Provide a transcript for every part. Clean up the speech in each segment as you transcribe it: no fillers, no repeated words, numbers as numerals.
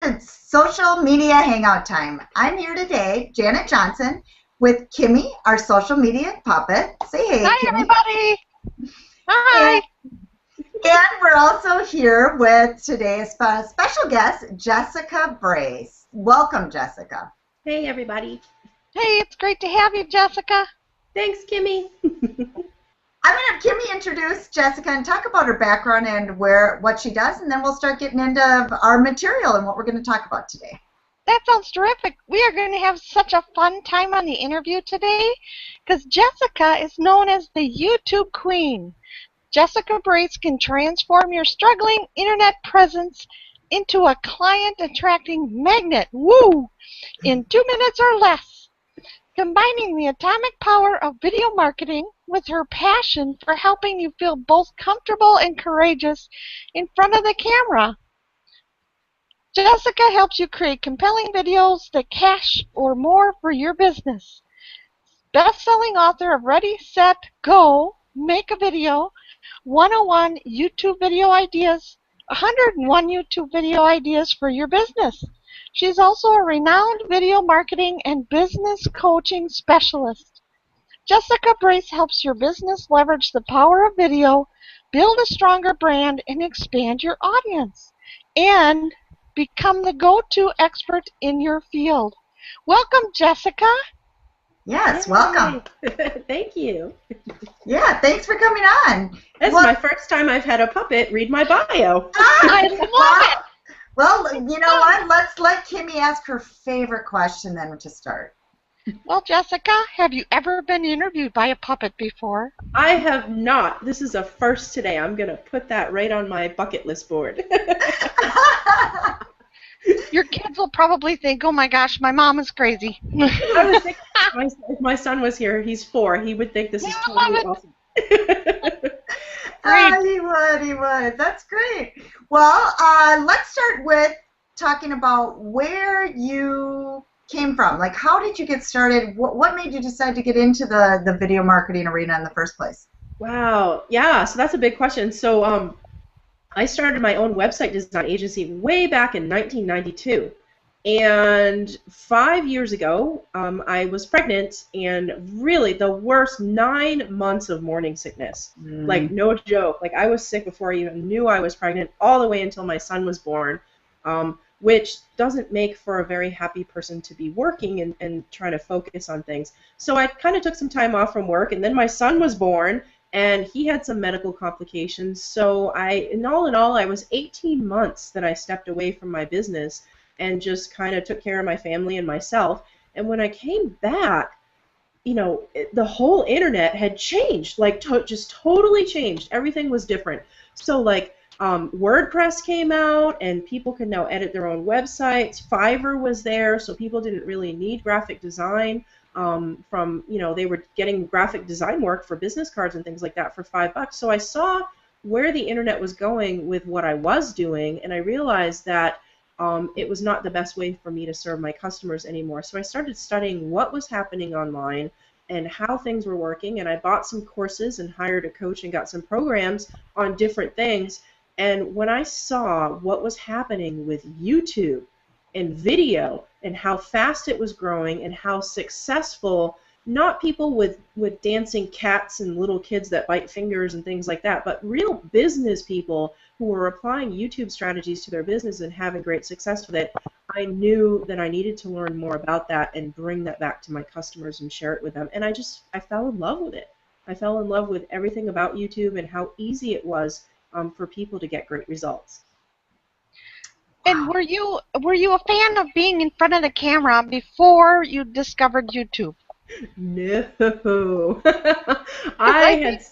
It's social media hangout time. I'm here today, Janet Johnson, with Kimmy, our social media puppet. Say hey, Hi, Kimmy. everybody. Hi. And we're also here with today's special guest, Jessica Brace. Welcome, Jessica. Hey, everybody. Hey, it's great to have you, Jessica. Thanks, Kimmy. I'm going to have Kimmy introduce Jessica and talk about her background and what she does, and then we'll start getting into our material and what we're going to talk about today. That sounds terrific. We are going to have such a fun time on the interview today because Jessica is known as the YouTube Queen. Jessica Brace can transform your struggling internet presence into a client-attracting magnet. Woo! In 2 minutes or less. Combining the atomic power of video marketing with her passion for helping you feel both comfortable and courageous in front of the camera. Jessica helps you create compelling videos that cash or more for your business. Best-selling author of Ready, Set, Go, Make a Video, 101 YouTube video ideas, 101 YouTube video ideas for your business. She's also a renowned video marketing and business coaching specialist. Jessica Brace helps your business leverage the power of video, build a stronger brand, and expand your audience, and become the go-to expert in your field. Welcome, Jessica. Yes, welcome. Thank you. Yeah, thanks for coming on. This is my first time I've had a puppet read my bio. I love it. Well, you know what? Let's let Kimmy ask her favorite question then to start. Well, Jessica, have you ever been interviewed by a puppet before? I have not. This is a first today. I'm going to put that right on my bucket list board. Your kids will probably think, oh my gosh, my mom is crazy. I would think if my son was here, he's 4, he would think this is totally awesome. He would. That's great. Well, let's start with talking about where you came from. Like, how did you get started? What made you decide to get into the video marketing arena in the first place? Wow. Yeah, so that's a big question. So I started my own website design agency way back in 1992. And 5 years ago, I was pregnant, and really the worst 9 months of morning sickness. Like, no joke. Like, I was sick before I even knew I was pregnant, all the way until my son was born, which doesn't make for a very happy person to be working and trying to focus on things. So I kind of took some time off from work, and then my son was born, and he had some medical complications. So in all, I was 18 months that I stepped away from my business and just kind of took care of my family and myself. And when I came back, you know, the whole internet had changed, like just totally changed. Everything was different. So like WordPress came out, and people could now edit their own websites. Fiverr was there, so people didn't really need graphic design. They were getting graphic design work for business cards and things like that for $5. So I saw where the internet was going with what I was doing, and I realized that it was not the best way for me to serve my customers anymore. So I started studying what was happening online and how things were working, and I bought some courses and hired a coach and got some programs on different things. And when I saw what was happening with YouTube and video and how fast it was growing and how successful, not people with dancing cats and little kids that bite fingers and things like that, but real business people who were applying YouTube strategies to their business and having great success with it, I knew that I needed to learn more about that and bring that back to my customers and share it with them. And I fell in love with it. I fell in love with everything about YouTube and how easy it was for people to get great results. And were you a fan of being in front of the camera before you discovered YouTube? No. I had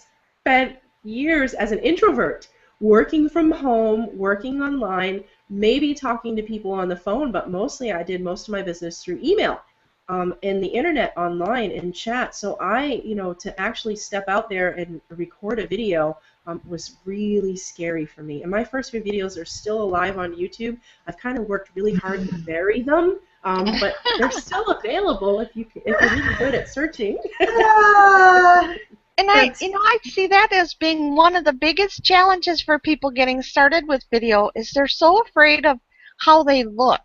spent years as an introvert, working from home, working online, maybe talking to people on the phone, but mostly I did most of my business through email and the internet online and chat. So to actually step out there and record a video was really scary for me. And my first few videos are still alive on YouTube. I've kind of worked really hard to bury them, but they're still available if you're really good at searching. And I see that as being one of the biggest challenges for people getting started with video is they're so afraid of how they look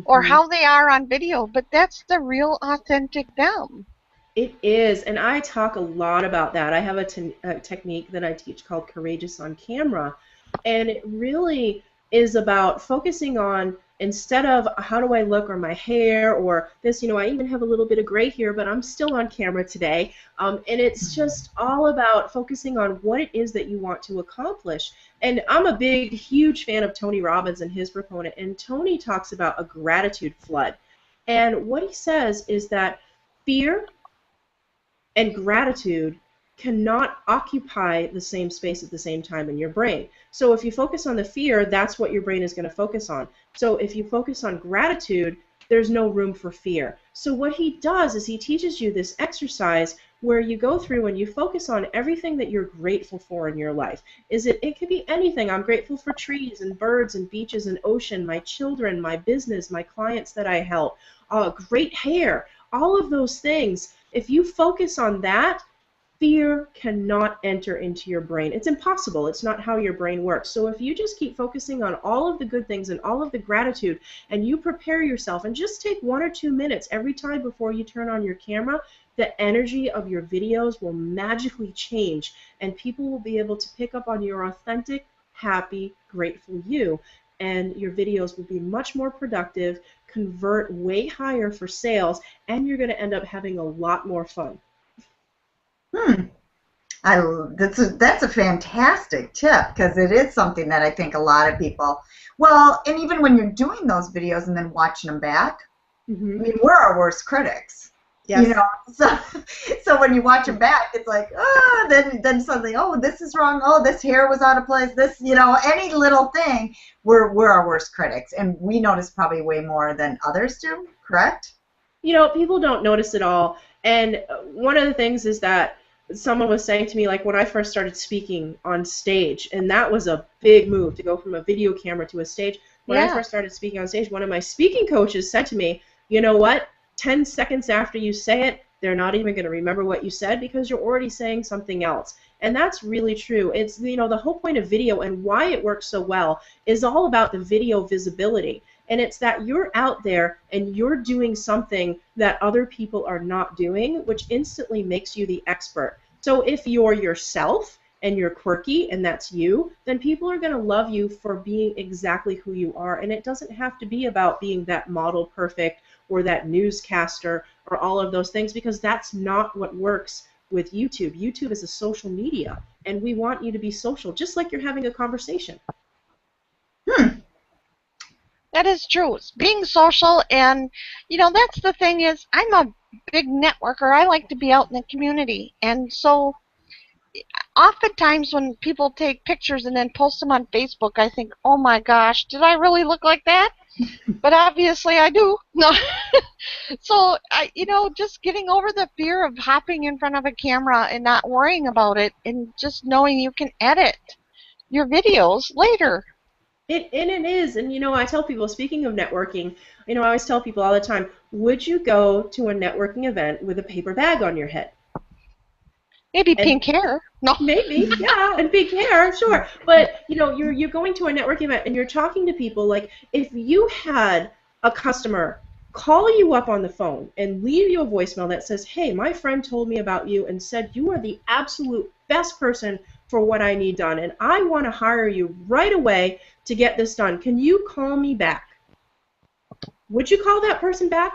or Mhm. how they are on video, but that's the real authentic them. It is, and I talk a lot about that. I have a technique that I teach called Courageous on Camera, and it really is about focusing on instead of how do I look or my hair or this, I even have a little bit of gray here, but I'm still on camera today. And it's just all about focusing on what it is that you want to accomplish. And I'm a big, huge fan of Tony Robbins and his proponent, and Tony talks about a gratitude flood. And what he says is that fear and gratitude cannot occupy the same space at the same time in your brain. So if you focus on the fear, that's what your brain is going to focus on. So if you focus on gratitude, there's no room for fear. So what he does is he teaches you this exercise where you go through and you focus on everything that you're grateful for in your life. It could be anything. I'm grateful for trees and birds and beaches and ocean, my children, my business, my clients that I help, great hair, all of those things. If you focus on that, fear cannot enter into your brain. It's impossible. It's not how your brain works. So if you just keep focusing on all of the good things and all of the gratitude, and you prepare yourself and just take 1 or 2 minutes every time before you turn on your camera, the energy of your videos will magically change, and people will be able to pick up on your authentic, happy, grateful you. And your videos will be much more productive, convert way higher for sales, and you're going to end up having a lot more fun. Hmm. That's a fantastic tip, because it is something that I think a lot of people, well, and even when you're doing those videos and then watching them back, Mm-hmm. I mean, we're our worst critics. Yes. So when you watch them back, it's like, then suddenly, oh, this is wrong. Oh, this hair was out of place. This, any little thing, we're our worst critics, and we notice probably way more than others do. Correct? People don't notice it all. And one of the things is that someone was saying to me, like when I first started speaking on stage, and that was a big move to go from a video camera to a stage. When I first started speaking on stage, one of my speaking coaches said to me, you know what? 10 seconds after you say it, they're not even going to remember what you said because you're already saying something else. And that's really true. It's, the whole point of video and why it works so well is all about the video visibility. And it's that you're out there and you're doing something that other people are not doing, which instantly makes you the expert. So if you're yourself and you're quirky and that's you, then people are going to love you for being exactly who you are. And it doesn't have to be about being that model perfect or that newscaster or all of those things, because that's not what works with YouTube. YouTube is a social media, and we want you to be social, just like you're having a conversation. That is true. It's being social, and that's the thing is I'm a big networker. I like to be out in the community, and so oftentimes when people take pictures and then post them on Facebook, I think, oh my gosh, did I really look like that? But obviously I do. No. So just getting over the fear of hopping in front of a camera and not worrying about it, and just knowing you can edit your videos later. It is, and I tell people, speaking of networking, I always tell people all the time, would you go to a networking event with a paper bag on your head? Maybe pink hair. No. Maybe, yeah, and pink hair, sure. But you're going to a networking event and you're talking to people. Like if you had a customer call you up on the phone and leave you a voicemail that says, hey, my friend told me about you and said you are the absolute best person for what I need done, and I want to hire you right away to get this done. Can you call me back? Would you call that person back?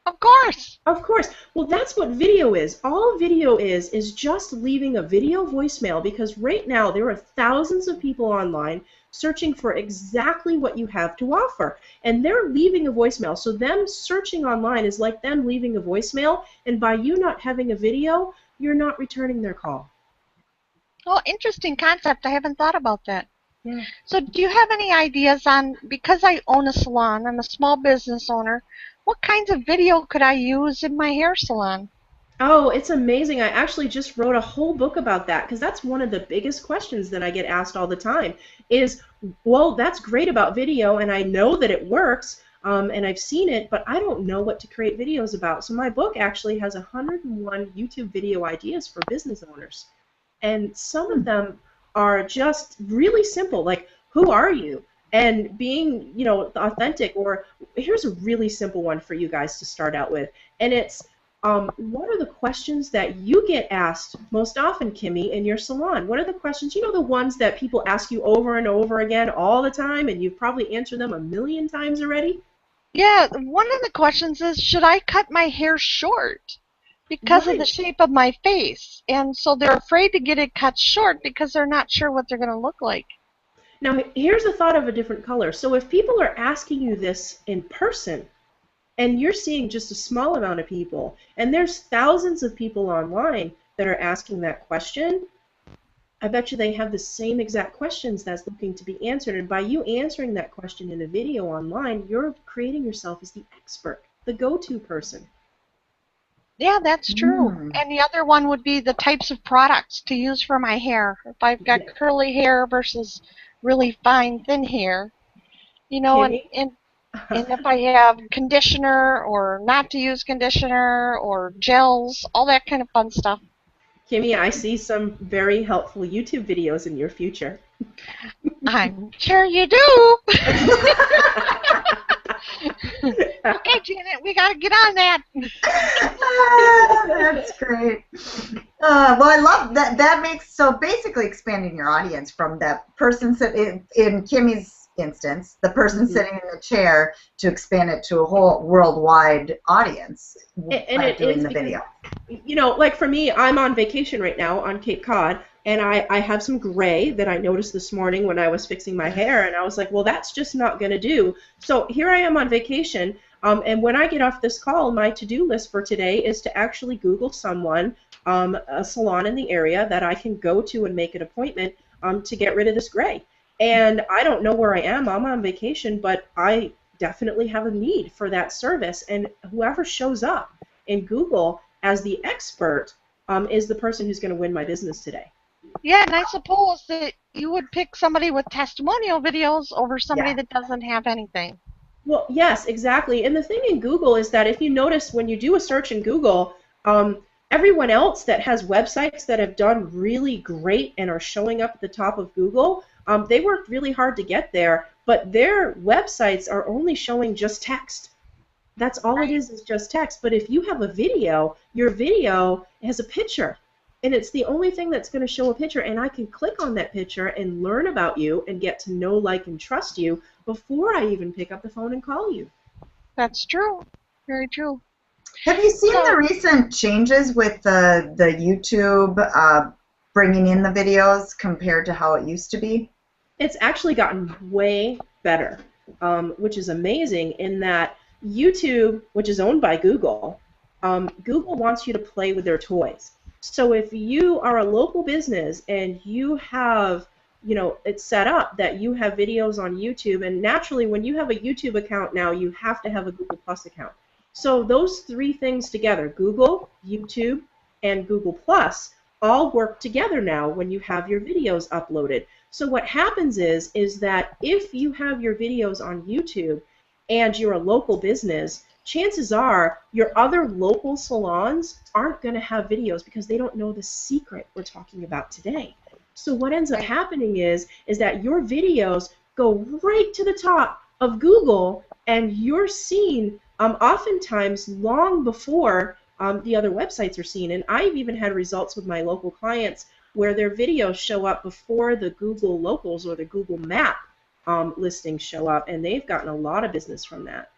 Of course. Of course. Well, that's what video is. All video is just leaving a video voicemail, because right now there are thousands of people online searching for exactly what you have to offer, and they're leaving a voicemail. So them searching online is like them leaving a voicemail, and by you not having a video, you're not returning their call. Well, interesting concept. I haven't thought about that. Yeah. So do you have any ideas on, because I own a salon, I'm a small business owner, what kinds of video could I use in my hair salon? Oh, it's amazing. I actually just wrote a whole book about that, because that's one of the biggest questions that I get asked all the time is, well, that's great about video, and I know that it works, and I've seen it, but I don't know what to create videos about. So my book actually has 101 YouTube video ideas for business owners. And some of them are just really simple, like, who are you? and being, authentic. Or here's a really simple one for you guys to start out with, and it's what are the questions that you get asked most often, Kimmy, in your salon? What are the questions, the ones that people ask you over and over again all the time, and you've probably answered them a million times already? Yeah, one of the questions is, should I cut my hair short because of the Right. shape of my face? And so they're afraid to get it cut short because they're not sure what they're going to look like. Now, here's a thought of a different color. So if people are asking you this in person, and you're seeing just a small amount of people, and there's thousands of people online that are asking that question, I bet you they have the same exact questions that's looking to be answered. And by you answering that question in a video online, you're creating yourself as the expert, the go-to person. Yeah, that's true. Mm. And the other one would be the types of products to use for my hair. If I've got Yeah. curly hair versus really fine, thin hair, and, Kimmy? and, and if I have conditioner or not to use conditioner or gels, all that kind of fun stuff. Kimmy, I see some very helpful YouTube videos in your future. I'm sure you do. Okay, Janet, we got to get on that. That's great. Well, I love that. That makes, so basically expanding your audience from that person in Kimmy's instance, the person sitting in the chair, to expand it to a whole worldwide audience by doing the video. Like for me, I'm on vacation right now on Cape Cod, and I have some gray that I noticed this morning when I was fixing my hair, and I was like, well, that's just not going to do. So here I am on vacation, and when I get off this call, my to-do list for today is to actually Google someone, a salon in the area that I can go to and make an appointment to get rid of this gray. And I don't know where I am. I'm on vacation, but I definitely have a need for that service, and whoever shows up in Google as the expert is the person who's going to win my business today. Yeah, and I suppose that you would pick somebody with testimonial videos over somebody that doesn't have anything. Well, yes, exactly. And the thing in Google is that if you notice when you do a search in Google, everyone else that has websites that have done really great and are showing up at the top of Google, they worked really hard to get there, but their websites are only showing just text. That's all it is just text. But if you have a video, your video has a picture, and it's the only thing that's going to show a picture, and I can click on that picture and learn about you and get to know, like, and trust you before I even pick up the phone and call you. That's true. Very true. Have you seen the recent changes with the YouTube bringing in the videos compared to how it used to be? It's actually gotten way better, which is amazing in that YouTube, which is owned by Google, Google wants you to play with their toys. So if you are a local business and you have, it's set up that you have videos on YouTube, and naturally when you have a YouTube account now, you have to have a Google Plus account. So those three things together, Google, YouTube, and Google Plus, all work together now when you have your videos uploaded. So what happens is that if you have your videos on YouTube and you're a local business, chances are your other local salons aren't going to have videos because they don't know the secret we're talking about today. So what ends up happening is that your videos go right to the top of Google, and you're seen oftentimes long before the other websites are seen. And I've even had results with my local clients where their videos show up before the Google locals or the Google map listings show up, and they've gotten a lot of business from that.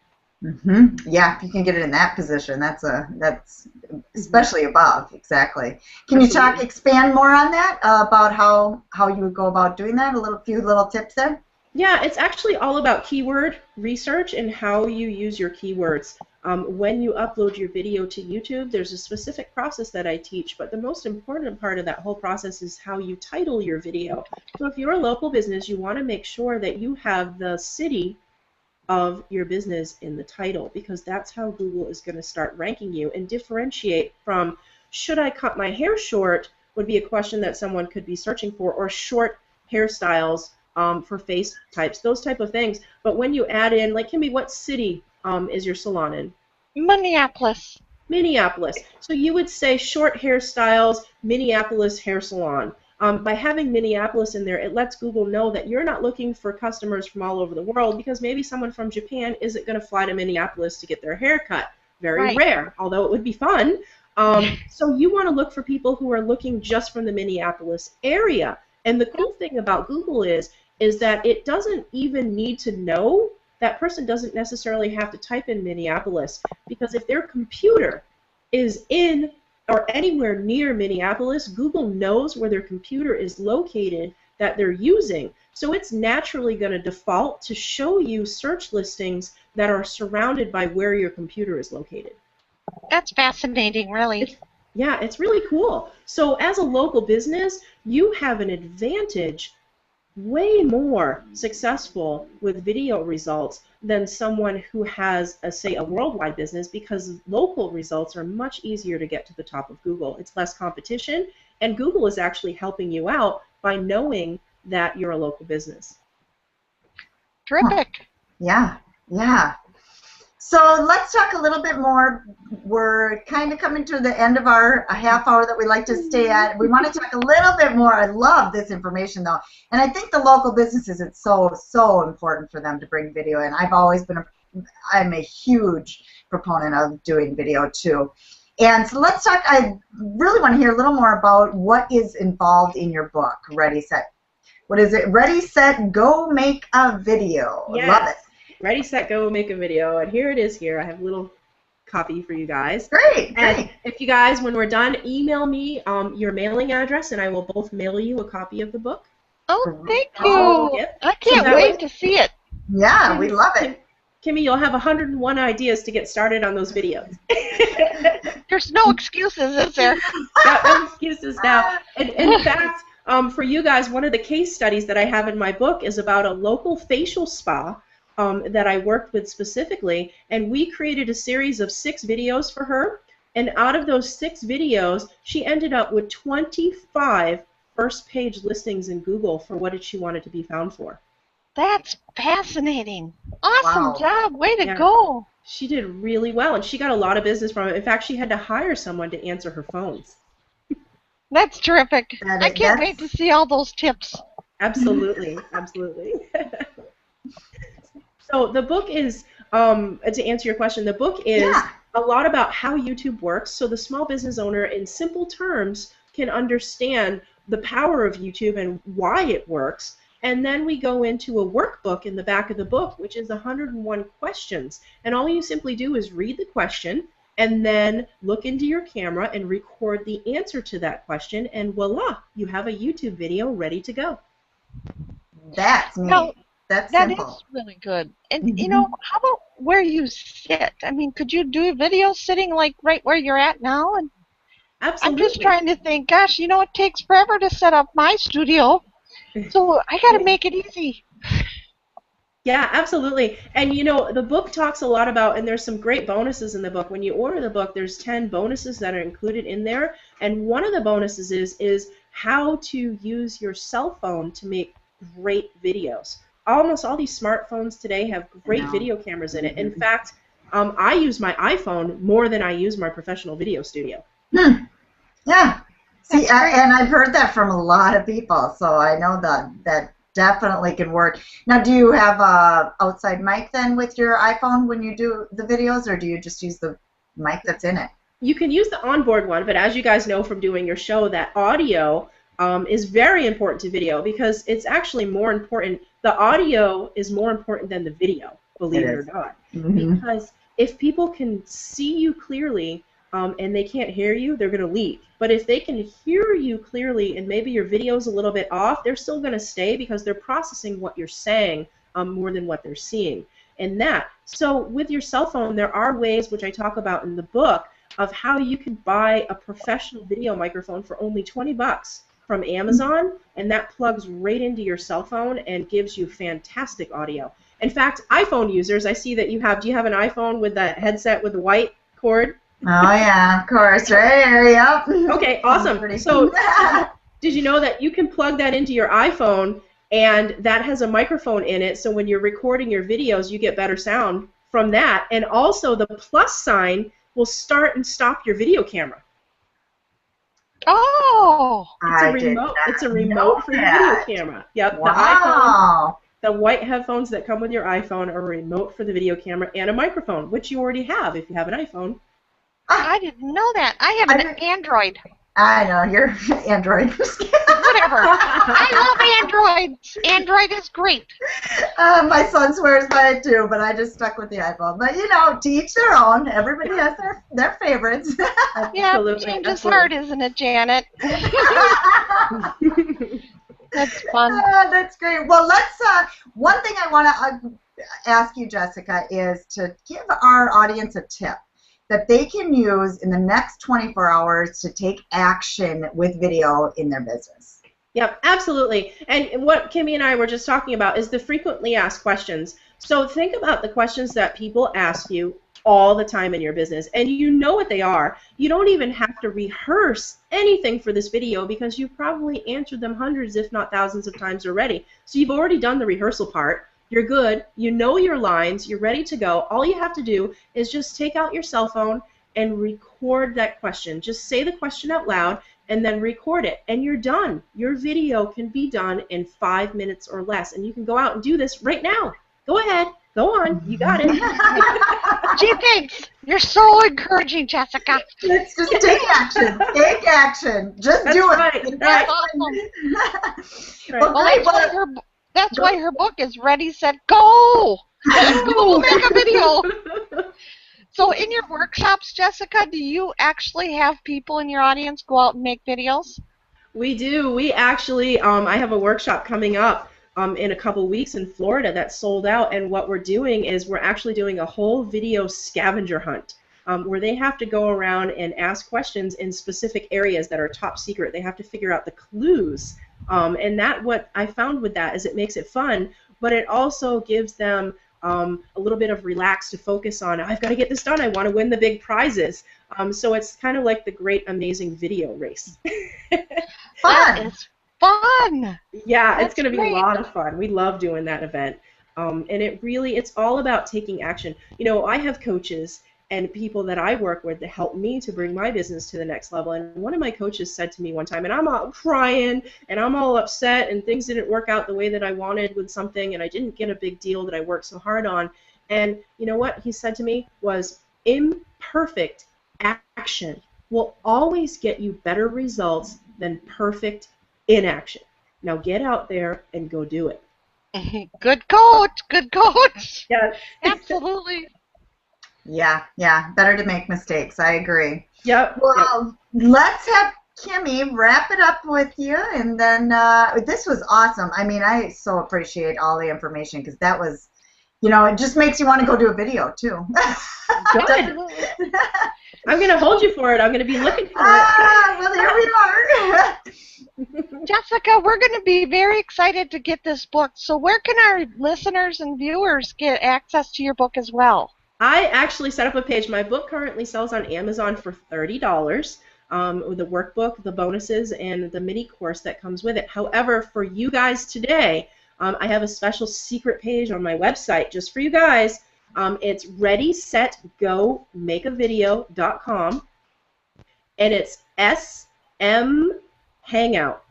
Mm-hmm. Yeah, if you can get it in that position, that's especially above, exactly. Can you expand more on that about how you would go about doing that? Few little tips there. Yeah, it's actually all about keyword research and how you use your keywords. When you upload your video to YouTube, there's a specific process that I teach, but the most important part of that whole process is how you title your video. So if you're a local business, you want to make sure that you have the city of your business in the title, because that's how Google is going to start ranking you and differentiate from should I cut my hair short would be a question that someone could be searching for, or short hairstyles for face types, those type of things. But when you add in, like, Kimmy, what city is your salon in? Minneapolis. Minneapolis. So you would say short hairstyles, Minneapolis hair salon. By having Minneapolis in there, it lets Google know that you're not looking for customers from all over the world, because maybe someone from Japan isn't going to fly to Minneapolis to get their hair cut. Very Right. rare, although it would be fun. So you want to look for people who are looking just from the Minneapolis area. And the cool thing about Google is that it doesn't even need to know. That person doesn't necessarily have to type in Minneapolis, because if their computer is in or anywhere near Minneapolis, Google knows where their computer is located that they're using. So it's naturally going to default to show you search listings that are surrounded by where your computer is located. That's fascinating, really. Yeah, it's really cool. So as a local business, you have an advantage, way more successful with video results than someone who has, say, a worldwide business, because local results are much easier to get to the top of Google. It's less competition, and Google is actually helping you out by knowing that you're a local business. Terrific. Yeah, yeah. So let's talk a little bit more. We're kind of coming to the end of our half hour that we like to stay at. We want to talk a little bit more. I love this information, though. And I think the local businesses, it's so important for them to bring video in. I've always been I'm a huge proponent of doing video, too. And so let's talk. I really want to hear a little more about what is involved in your book, Ready, Set. What is it? Ready, Set, Go, Make a Video. Yes. Love it. Ready, set, go, make a video. And here it is here. I have a little copy for you guys. Great, And great. if you guys, when we're done, email me your mailing address, and I will both mail you a copy of the book. Oh, thank Oh, you. yep. I can't that wait way- to see it. Yeah, we love it. Kimmy, you'll have 101 ideas to get started on those videos. There's no excuses, is there? No excuses now. And in fact, for you guys, one of the case studies that I have in my book is about a local facial spa that I worked with specifically, and we created a series of 6 videos for her, and out of those 6 videos, she ended up with 25 first-page listings in Google for what she wanted to be found for. That's fascinating. Awesome Wow. job. Way to Yeah. go. She did really well, and she got a lot of business from it. In fact, she had to hire someone to answer her phones. That's terrific. That I is- can't that's- wait to see all those tips. Absolutely, absolutely. So the book is, to answer your question, the book is Yeah. a lot about how YouTube works, so the small business owner, in simple terms, can understand the power of YouTube and why it works. And then we go into a workbook in the back of the book, which is 101 questions. And all you simply do is read the question, and then look into your camera and record the answer to that question, and voila, you have a YouTube video ready to go. That's neat. No, That's That simple. is really good. And, you know, how about where you sit? I mean, could you do a video sitting, like, right where you're at now? And Absolutely. I'm just trying to think, gosh, you know, it takes forever to set up my studio, so I got to make it easy. Yeah, absolutely. And you know, the book talks a lot about, and there's some great bonuses in the book. When you order the book, there's 10 bonuses that are included in there. And one of the bonuses is how to use your cell phone to make great videos. Almost all these smartphones today have great know. video cameras in it. In fact, I use my iPhone more than I use my professional video studio. Yeah. See, That's great. and I've heard that from a lot of people, so I know that definitely can work. Now, do you have a outside mic then with your iPhone when you do the videos, or do you just use the mic that's in it? You can use the onboard one, but as you guys know from doing your show, that audio is very important to video, because it's actually more important. The audio is more important than the video, believe it or is. not. Mm-hmm. Because if people can see you clearly and they can't hear you, they're going to leave. But if they can hear you clearly and maybe your video's a little bit off, they're still going to stay, because they're processing what you're saying more than what they're seeing. And that. So with your cell phone, there are ways, which I talk about in the book, of how you can buy a professional video microphone for only $20 from Amazon, and that plugs right into your cell phone and gives you fantastic audio. In fact, iPhone users, I see that you have, do you have an iPhone with that headset with the white cord? Oh yeah, of course, right here. Yep. Okay, awesome. Pretty- So did you know that you can plug that into your iPhone, and that has a microphone in it, so when you're recording your videos, you get better sound from that, and also the plus sign will start and stop your video camera. Oh, I did not It's a know remote for your that. video camera. Yep. The iPhone, Wow. the white headphones that come with your iPhone are a remote for the video camera and a microphone, which you already have if you have an iPhone. I didn't know that. I have an Android. I know, you're Android. Whatever. I love Androids. Android is great. My son swears by it too, but I just stuck with the iPhone. But you know, to each their own. Everybody has their favorites. Yeah, Absolutely. change is hard, isn't it, Janet? That's fun. That's great. Well, let's. One thing I want to ask you, Jessica, is to give our audience a tip that they can use in the next 24 hours to take action with video in their business. Yep, absolutely. And what Kimmy and I were just talking about is the frequently asked questions. So think about the questions that people ask you all the time in your business, and you know what they are. You don't even have to rehearse anything for this video because you've probably answered them hundreds, if not thousands of times already. So you've already done the rehearsal part. You're good. You know your lines. You're ready to go. All you have to do is just take out your cell phone and record that question. Just say the question out loud and then record it, and you're done. Your video can be done in 5 minutes or less, and you can go out and do this right now. Go ahead. Go on. You got it. Gee, thanks. You're so encouraging, Jessica. Let's just take action. Take action. Just do it. Right. That's awesome. Well, great. That's why her book is Ready, Set, Go. Go make a video. So in your workshops, Jessica, do you actually have people in your audience go out and make videos? We do. We actually, I have a workshop coming up in a couple weeks in Florida that's sold out, and what we're doing is we're actually doing a whole video scavenger hunt where they have to go around and ask questions in specific areas that are top secret. They have to figure out the clues, and that what I found with that is it makes it fun, but it also gives them a little bit of relax to focus on. I've got to get this done. I want to win the big prizes. So it's kind of like the Great Amazing Video Race. That is fun. Yeah, That's it's going to be great. a lot of fun. We love doing that event. And it's all about taking action. You know, I have coaches and people that I work with that help me to bring my business to the next level. And one of my coaches said to me one time, and I'm all crying, and I'm all upset, and things didn't work out the way that I wanted with something, and I didn't get a big deal that I worked so hard on. And you know what he said to me was, imperfect action will always get you better results than perfect inaction. Now get out there and go do it. Good coach. Good coach. Yeah. Absolutely. Yeah. Better to make mistakes. I agree. Yep. Well, let's have Kimmy wrap it up with you, and then this was awesome. I mean, I so appreciate all the information because that was, you know, it just makes you want to go do a video too. Good. I'm going to hold you for it. I'm going to be looking for it. Well, here we are. Jessica, we're going to be very excited to get this book. So where can our listeners and viewers get access to your book as well? I actually set up a page. My book currently sells on Amazon for $30 with the workbook, the bonuses, and the mini course that comes with it. However, for you guys today, I have a special secret page on my website just for you guys. It's readysetgomakeavideo.com, and it's SM Hangout.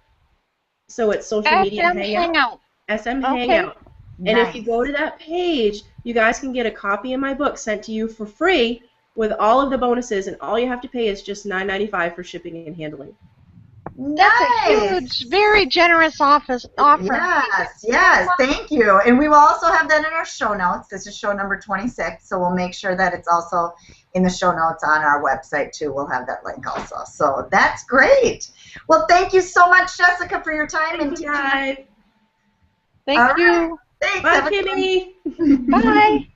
So it's social media hangout. SM Hangout. And Nice. if you go to that page, you guys can get a copy of my book sent to you for free with all of the bonuses, and all you have to pay is just $9.95 for shipping and handling. That's a huge, very generous offer. Yes, thank you. And we will also have that in our show notes. This is show number 26, so we'll make sure that it's also in the show notes on our website too. We'll have that link also. So that's great. Well, thank you so much, Jessica, for your time. Thank you, guys. Thank you. Thanks. Bye, Kimmy. Bye.